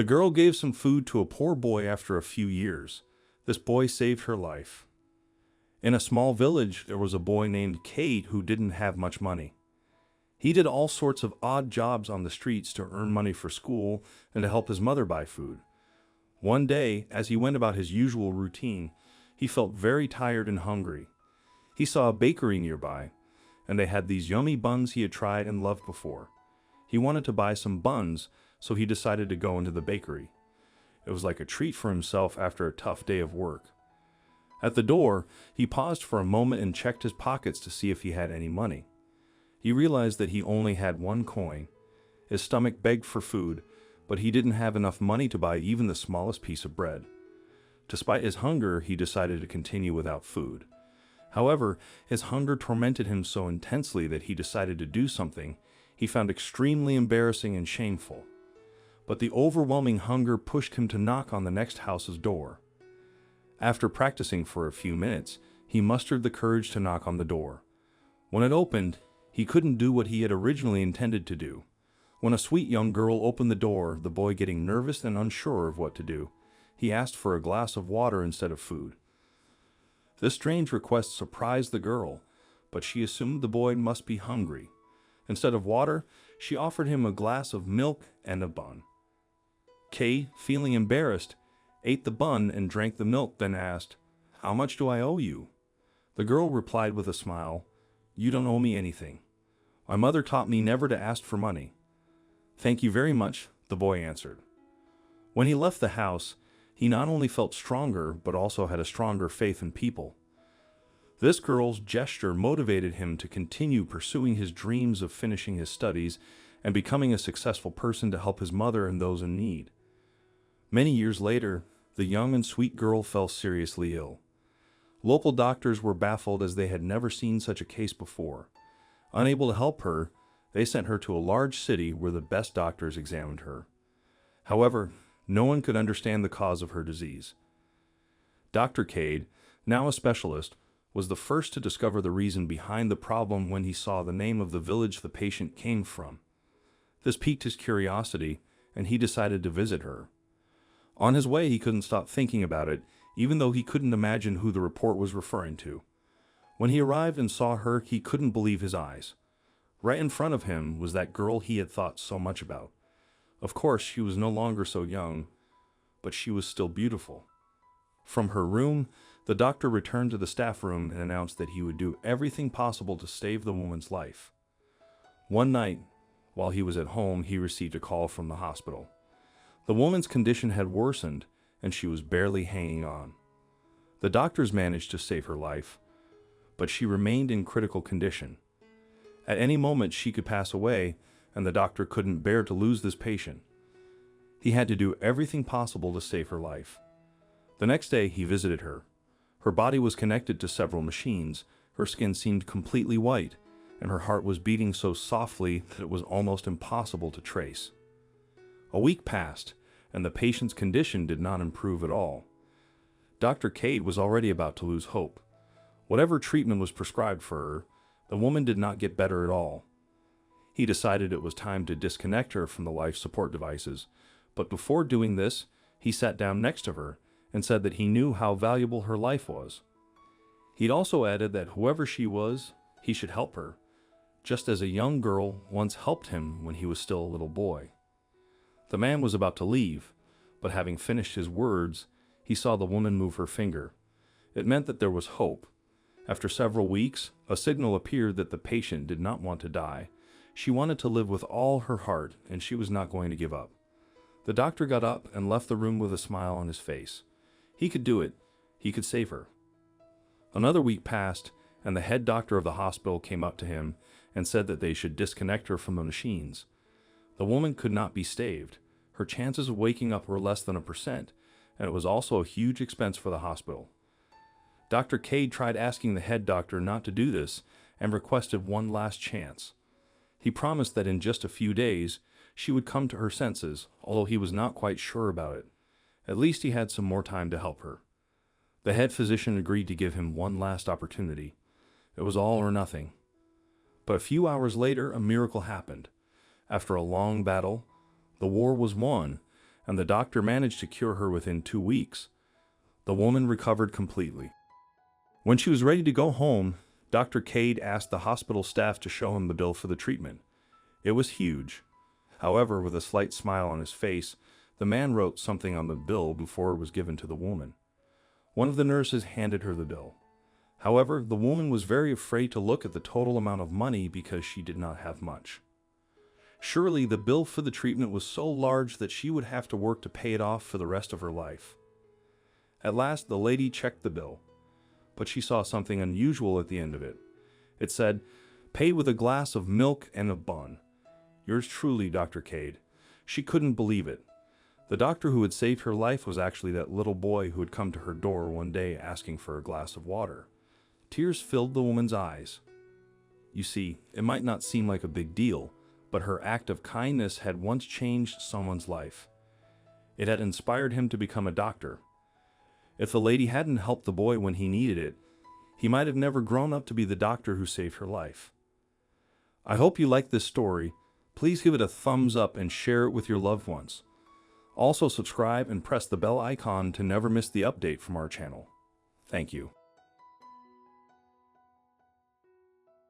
The girl gave some food to a poor boy after a few years. This boy saved her life. In a small village, there was a boy named Cade who didn't have much money. He did all sorts of odd jobs on the streets to earn money for school and to help his mother buy food. One day, as he went about his usual routine, he felt very tired and hungry. He saw a bakery nearby, and they had these yummy buns he had tried and loved before. He wanted to buy some buns, so he decided to go into the bakery. It was like a treat for himself after a tough day of work. At the door, he paused for a moment and checked his pockets to see if he had any money. He realized that he only had 1 coin. His stomach begged for food, but he didn't have enough money to buy even the smallest piece of bread. Despite his hunger, he decided to continue without food. However, his hunger tormented him so intensely that he decided to do something he found extremely embarrassing and shameful. But the overwhelming hunger pushed him to knock on the next house's door. After practicing for a few minutes, he mustered the courage to knock on the door. When it opened, he couldn't do what he had originally intended to do. When a sweet young girl opened the door, the boy getting nervous and unsure of what to do, he asked for a glass of water instead of food. This strange request surprised the girl, but she assumed the boy must be hungry. Instead of water, she offered him a glass of milk and a bun. Kay, feeling embarrassed, ate the bun and drank the milk, then asked, "How much do I owe you?" The girl replied with a smile, "You don't owe me anything. My mother taught me never to ask for money." "Thank you very much," the boy answered. When he left the house, he not only felt stronger, but also had a stronger faith in people. This girl's gesture motivated him to continue pursuing his dreams of finishing his studies and becoming a successful person to help his mother and those in need. Many years later, the young and sweet girl fell seriously ill. Local doctors were baffled as they had never seen such a case before. Unable to help her, they sent her to a large city where the best doctors examined her. However, no one could understand the cause of her disease. Dr. Cade, now a specialist, was the first to discover the reason behind the problem when he saw the name of the village the patient came from. This piqued his curiosity, and he decided to visit her. On his way, he couldn't stop thinking about it, even though he couldn't imagine who the report was referring to. When he arrived and saw her, he couldn't believe his eyes. Right in front of him was that girl he had thought so much about. Of course, she was no longer so young, but she was still beautiful. From her room, the doctor returned to the staff room and announced that he would do everything possible to save the woman's life. One night, while he was at home, he received a call from the hospital. The woman's condition had worsened, and she was barely hanging on. The doctors managed to save her life, but she remained in critical condition. At any moment, she could pass away, and the doctor couldn't bear to lose this patient. He had to do everything possible to save her life. The next day, he visited her. Her body was connected to several machines, her skin seemed completely white, and her heart was beating so softly that it was almost impossible to trace. A week passed, and the patient's condition did not improve at all. Dr. Cade was already about to lose hope. Whatever treatment was prescribed for her, the woman did not get better at all. He decided it was time to disconnect her from the life support devices, but before doing this, he sat down next to her and said that he knew how valuable her life was. He'd also added that whoever she was, he should help her, just as a young girl once helped him when he was still a little boy. The man was about to leave, but having finished his words, he saw the woman move her finger. It meant that there was hope. After several weeks, a signal appeared that the patient did not want to die. She wanted to live with all her heart, and she was not going to give up. The doctor got up and left the room with a smile on his face. He could do it. He could save her. Another week passed, and the head doctor of the hospital came up to him and said that they should disconnect her from the machines. The woman could not be saved. Her chances of waking up were less than 1%, and it was also a huge expense for the hospital. Dr. Cade tried asking the head doctor not to do this and requested one last chance. He promised that in just a few days, she would come to her senses, although he was not quite sure about it. At least he had some more time to help her. The head physician agreed to give him one last opportunity. It was all or nothing. But a few hours later, a miracle happened. After a long battle, the war was won, and the doctor managed to cure her within 2 weeks. The woman recovered completely. When she was ready to go home, Dr. Cade asked the hospital staff to show him the bill for the treatment. It was huge. However, with a slight smile on his face, the man wrote something on the bill before it was given to the woman. One of the nurses handed her the bill. However, the woman was very afraid to look at the total amount of money because she did not have much. Surely the bill for the treatment was so large that she would have to work to pay it off for the rest of her life. At last, the lady checked the bill, but she saw something unusual at the end of it. It said, "Pay with a glass of milk and a bun. Yours truly, Dr. Cade." She couldn't believe it. The doctor who had saved her life was actually that little boy who had come to her door one day asking for a glass of water. Tears filled the woman's eyes. You see, it might not seem like a big deal, but her act of kindness had once changed someone's life. It had inspired him to become a doctor. If the lady hadn't helped the boy when he needed it, he might have never grown up to be the doctor who saved her life. I hope you like this story. Please give it a thumbs up and share it with your loved ones. Also subscribe and press the bell icon to never miss the update from our channel. Thank you.